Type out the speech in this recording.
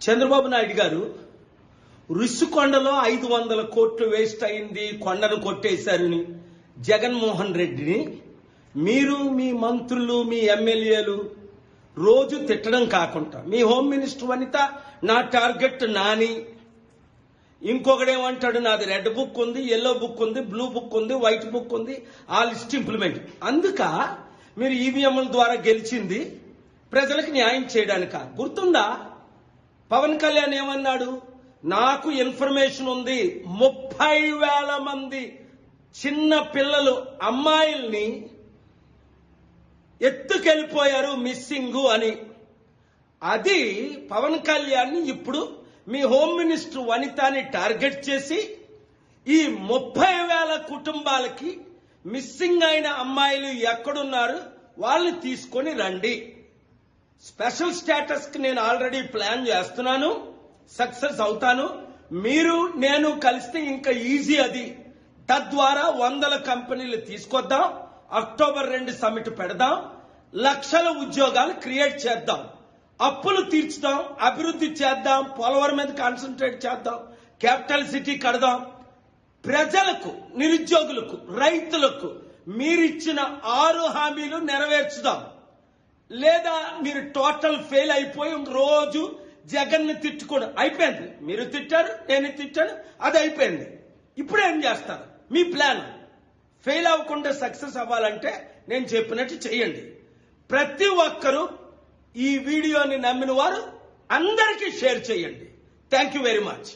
చంద్రబాబు నాయుడు గారు రుషికొండలో 500 కోట్లు వేస్ట్ అయింది, కొండను కొట్టేశారని జగన్మోహన్ రెడ్డిని మీరు మీ మంత్రులు మీ ఎమ్మెల్యేలు రోజు తిట్టడం కాకుండా మీ హోమ్ మినిస్టర్ వనిత నా టార్గెట్ నాని, ఇంకొకడేమంటాడు నాది రెడ్ బుక్ ఉంది, ఎల్లో బుక్ ఉంది, బ్లూ బుక్ ఉంది, వైట్ బుక్ ఉంది, ఆ లిస్ట్ ఇంప్లిమెంట్. అందుక మీరు ఈవీఎంల ద్వారా గెలిచింది ప్రజలకు న్యాయం చేయడానిక. గుర్తుందా పవన్ కళ్యాణ్ ఏమన్నాడు? నాకు ఇన్ఫర్మేషన్ ఉంది 30,000 మంది చిన్న పిల్లలు అమ్మాయిల్ని ఎత్తుకెళ్ళిపోయారు మిస్సింగ్ అని. అది పవన్ కళ్యాణ్ ఇప్పుడు మీ హోమ్ మినిస్టర్ వనితాని టార్గెట్ చేసి ఈ 30,000 కుటుంబాలకి మిస్సింగ్ అయిన అమ్మాయిలు ఎక్కడున్నారు వాళ్ళని తీసుకొని రండి. స్పెషల్ స్టేటస్ కి నేను ఆల్రెడీ ప్లాన్ చేస్తున్నాను, సక్సెస్ అవుతాను. మీరు నేను కలిస్తే ఇంకా ఈజీ అది. తద్వారా 100 కంపెనీలు తీసుకొద్దాం, అక్టోబర్ 2 సమిట్ పెడదాం, లక్షల ఉద్యోగాలు క్రియేట్ చేద్దాం, అప్పులు తీర్చుదాం, అభివృద్ధి చేద్దాం, పోలవరం మీద కాన్సన్ట్రేట్ చేద్దాం, క్యాపిటల్ సిటీ కడదాం. ప్రజలకు, నిరుద్యోగులకు, రైతులకు మీరిచ్చిన 6 హామీలు నెరవేర్చుదాం. లేదా మీరు టోటల్ ఫెయిల్ అయిపోయి రోజు జగన్ని తిట్టుకోవడం అయిపోయింది. మీరు తిట్టారు, నేను తిట్టాను, అది అయిపోయింది. ఇప్పుడు ఏం చేస్తారు? మీ ప్లాన్ ఫెయిల్ అవ్వకుండా సక్సెస్ అవ్వాలంటే నేను చెప్పినట్టు చేయండి. ప్రతి ఒక్కరూ ఈ వీడియోని నమ్మిన వారు అందరికీ షేర్ చేయండి. Thank you very much.